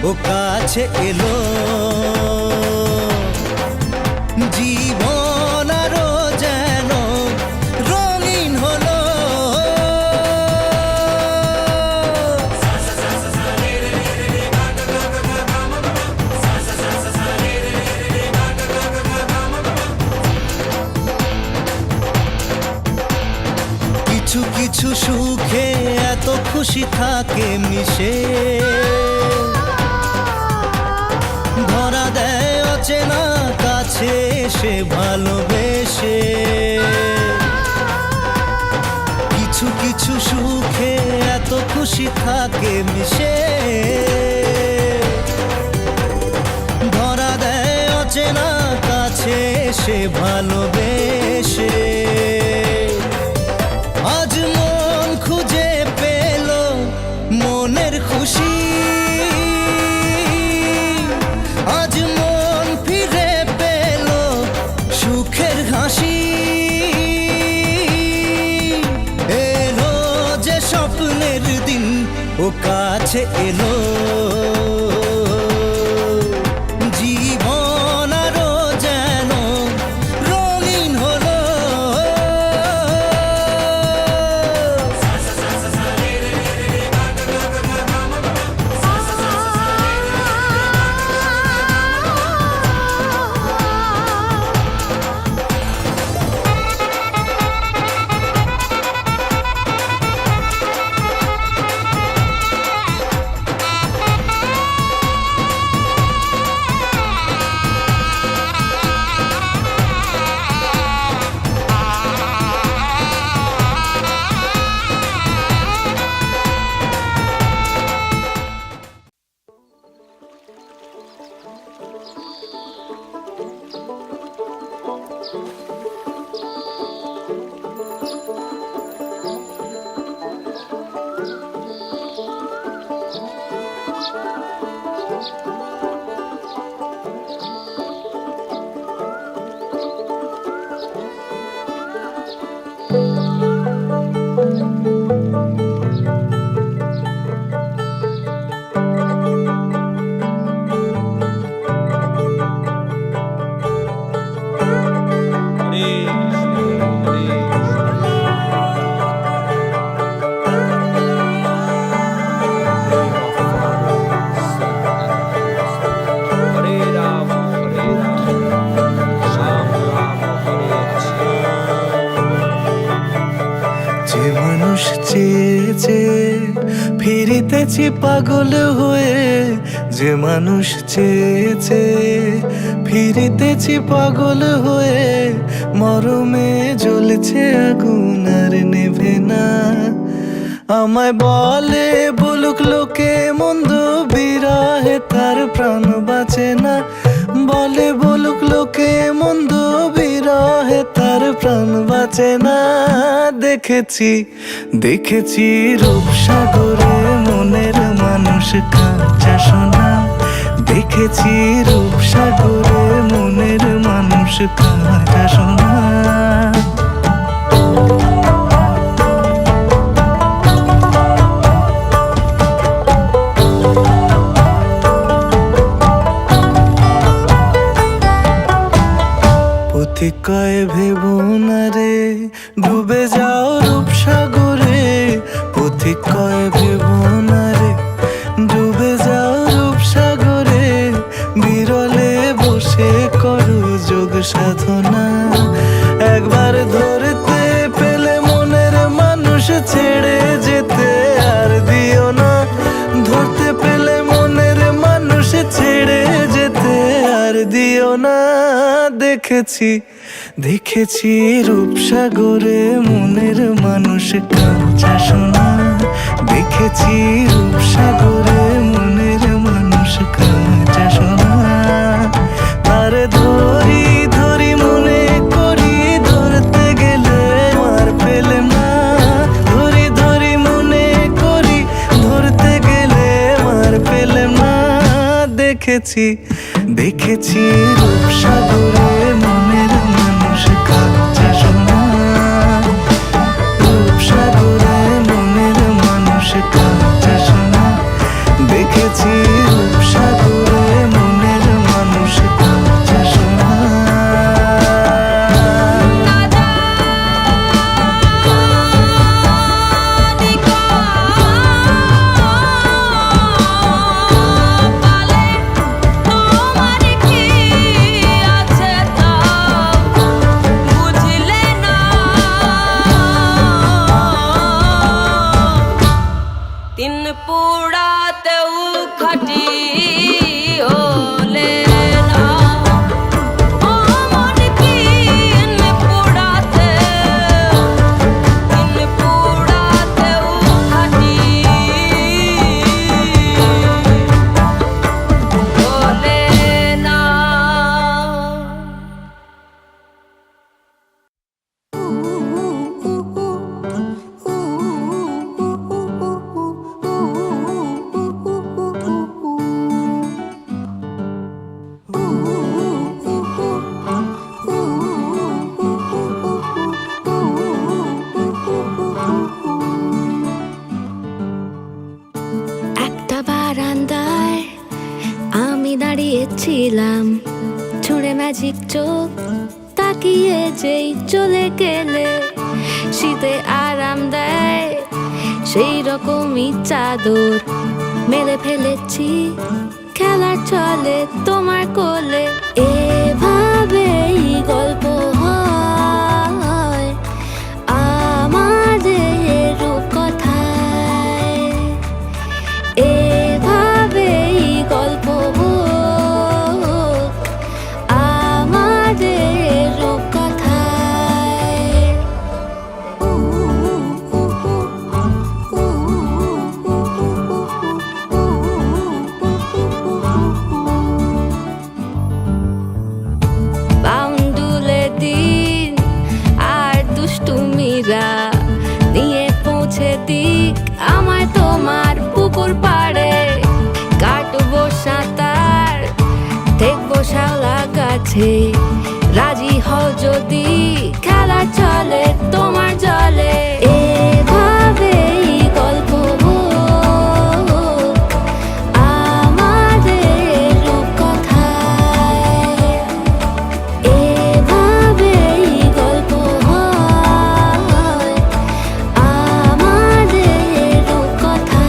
ও কাছে এলো জীবন আরো যেন রঙিন হলো। কিছু কিছু সুখে এত খুশি থাকে মিশে, ধরা দেয় অচেনা কাছে এসে ভালোবেসে। কিছু কিছু সুখে এত খুশি থাকে মিশে, ধরা দেয় অচেনা কাছে এসে ভালোবেসে। আজ মন খুঁজে পেল মনের খুশি, আজ মন ফিরে পেল সুখের হাসি। ও কাছে এলো, জীবন আরো যেন রঙিন হলো। যে মানুষ চেয়েছে ফিরিতেছি পাগল হয়ে, যে মানুষ চেয়েছে ফিরিতেছি পাগল হয়ে, মরমে জ্বলছে আগুন আর নেভে না। আমায় বলে বলুক লোকে মন্দ, বিরহে তার প্রাণ বাঁচে না। বলে বলুক লোকে মন্দ, বিরহে তার প্রাণ বাঁচে না। দেখেছি দেখেছি রূপসাগরে মনের মানুষ কাঁচা সোনা। দেখেছি রূপসাগরে মনের মানুষ কাঁচা সোনা। পথিক কয় ভেবো না রে ডুবে যাও রূপসাগরে। পথিক কয় ভেবো না রে ডুবে যাও রূপসাগরে। বিরলে বসে করো যোগ সাধনা। একবার ধরতে পেলে মনের মানুষ ছেড়ে যেতে আর দিও না। ধরতে পেলে মনের মানুষ ছেড়ে যেতে আর দিও না। দেখেছি দেখেছি রূপসাগরে মনের মানুষ কাঁচা সোনা। দেখেছি রূপসাগরে মনের মানুষ কাঁচা সোনা। তার ধরি ধরি মনে করি, ধরতে গেলে আর পেলে না। ধরি ধরি মনে করি, ধরতে গেলে আর পেলে না। দেখেছি দেখেছি রূপসাগরে মনের মানুষ কাঁচা সোনা। রূপসাগরে মনের মানুষ কাঁচা সোনা। দেখেছি রূপসাগরে মনের মানুষ কাঁচা সোনা। ছিলাম, ছুঁড়ে ম্যাজিক চোখ তাকিয়ে যেই চলে গেলে, শীতে আরাম দেয় সেই রকমই চাদর মেলে ফেলেছি, খেলার চলে তোমার কোলে। এভাবেই গল্প হয় আমাদের রূপকথায়, এভাবেই গল্প হোক আমাদের রূপকথায়। বাউন্ডুলে দিন আর দুষ্টুমিরা নিয়ে পৌঁছে দিক আমায় তোমার পুকুর পাড়ে, কাটবো সাঁতার দেখবো শাওলা গাছে, রাজি হও যদি খেলা চলে তোমার জলে। এভাবেই গল্প হোক আমাদের রূপকথায়, এভাবেই গল্প হয় আমাদের রূপকথায়।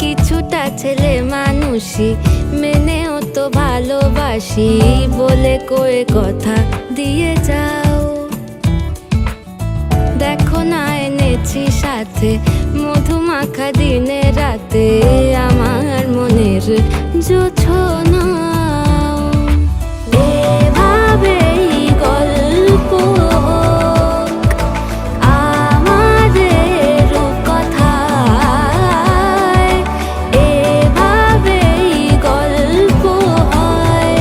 কিছুটা ছেলে মানুষই মেনেও তো ভালোবাসি, বলে কয়ে কথা দিয়ে যাও। দেখো না এনেছি সাথে মধুমাখা দিনে রাতে আমার মনের জোছনাও। এভাবেই গল্প হোক আমাদের রূপকথায়, এভাবেই গল্প হয়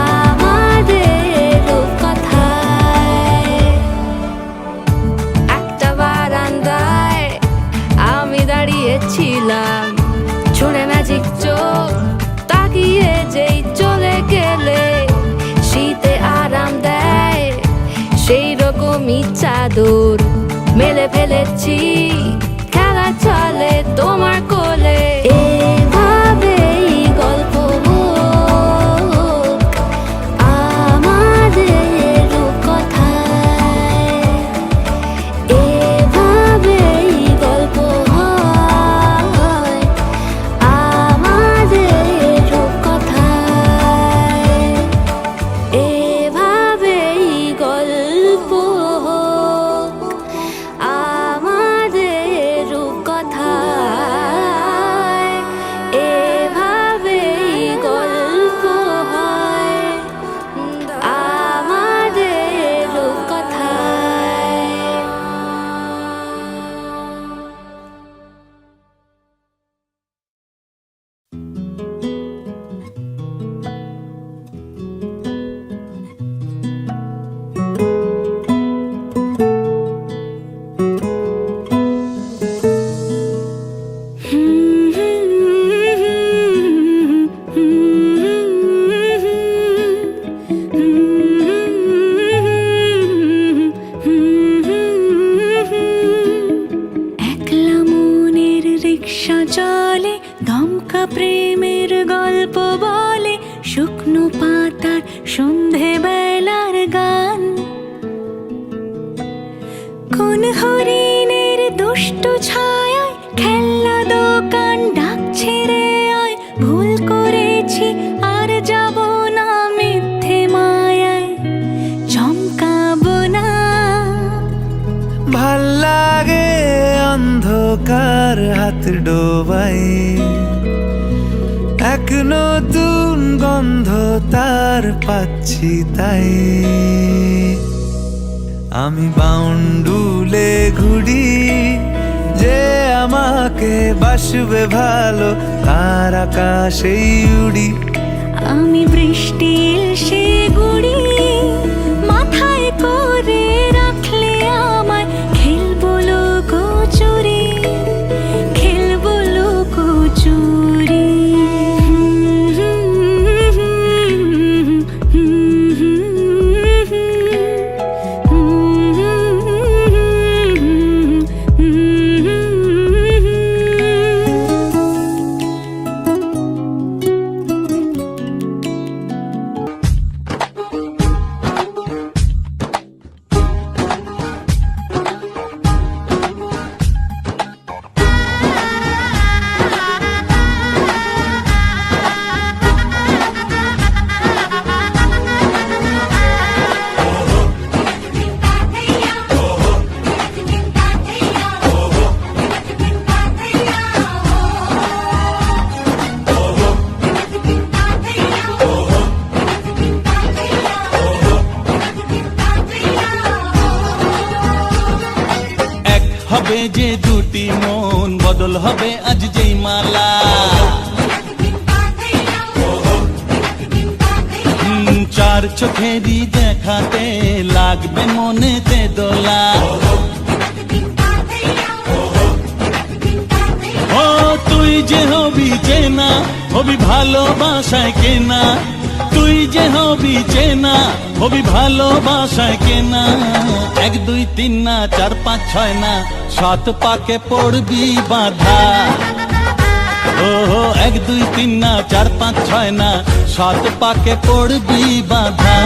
আমাদের রূপকথায়। একটা বারান্দায় আমি দাঁড়িয়েছিলাম, ছুঁড়ে ম্যাজিক চোখ তাকিয়ে যেই চলে গেলে, শীতে আরাম দেয় সেই রকমই চাদর মেলে ফেলেছি, খেলা চলে তোমার কোলে। এভাবেই গল্প হোক আমাদের রূপকথায়, এভাবেই গল্প হয় আমাদের রূপকথায়, এভাবেই গল্প হোক আমাদের রূপকথায়, এভাবেই গল্প হয় আমাদের রূপকথায়। একলা মনের রিক্সা চলে, দমকা প্রেমের গল্প বলে, শুকনো পাতার সন্ধে বেলার গান। কোন হরিণের দুষ্টু ছায়ায় খেলনা দোকান ডাকছে রে আয়, ভুল করেছি আর যাব না মিথ্যে মায়ায়, চমকাবো না। ভাল লাগে অন্ধকার হাত ডোবাই, এক নতুন গন্ধ তার পাচ্ছি তাই। আমি বাউন্ডুলে ঘুরি যে আমাকে বাসবে ভালো, তার আকাশেই উড়ি। আমি বৃষ্টির সে গুড়ি, মাথায় করে রাখলে আমায় খেলবো লুকোচুরি, খেলবো লুকোচুরি। হবে যে দুটি মন, বদল হবে আজ যেই মালা। চার চোখেরই দেখাতে লাগবে মনেতে দোলা। ও তুই যে হবি চেনা, হবি ভালোবাসায় কেনা। তুই যে হবি চেনা, হবি ভালোবাসায় কেনা। 1 2 3 না 4 5 6 না 7 পাকে পড়বি বাধা। ও 1 2 3 না 4 5 6 না 7 পাকে পড়বি বাধা।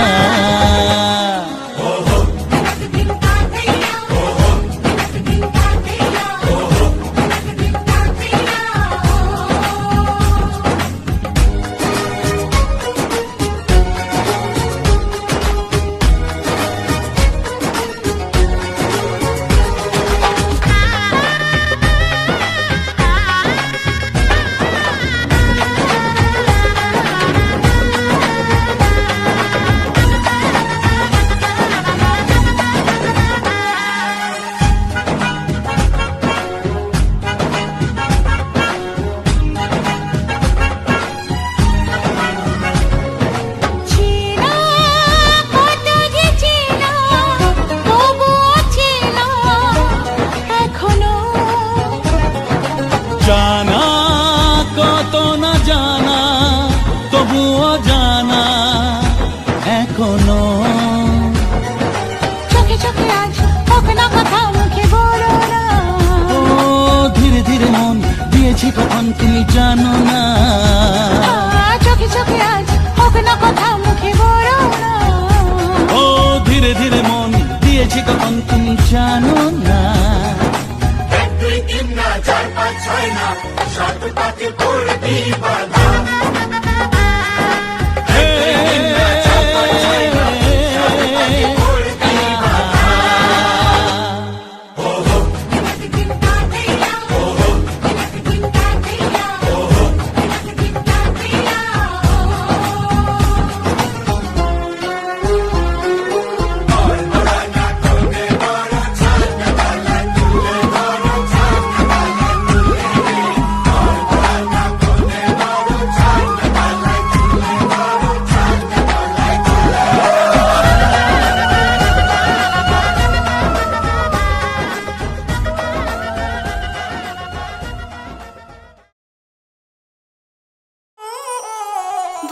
জানা কত না জানা, তবুও জানা এখনো। চোখে চোখে আজ হোক না কথা, মুখে বলো না। ও ধীরে ধীরে মন দিয়েছি কখন তুমি জানো না। চোখে চোখে আজ হোক না কথা, মুখে বলো না। ও ধীরে ধীরে মন দিয়েছি কখন তুমি জানো না। 1 2 3 না 4 5 6 না 7 পাকে পড়বি বাধা।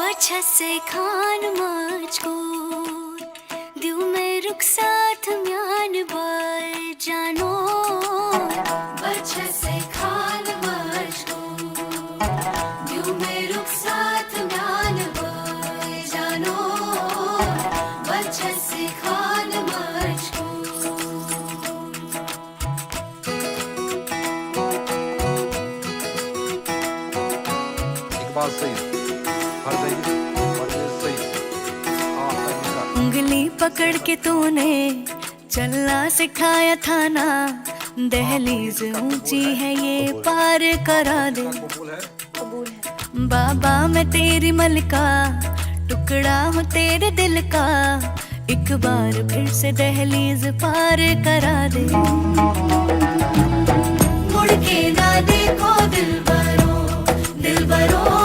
बच्चा से खान मुझको दिल में रुक साथ म्यान बाय जानो। बच्चा से खान मुझको दिल में रुक साथ म्यान बाय जानो। बच्चा से खान मुझको। इकबाल सईद, फरज़ई, फरज़ई सईद, आफरीन। उंगली पकड़ के तूने चलना सिखाया था ना, दहलीज ऊंची है ये पार करा दे। बाबा मैं तेरी मलका, टुकड़ा हूँ तेरे दिल का, एक बार फिर से दहलीज पार करा दे। मुड़ के ना देखो दिल बरो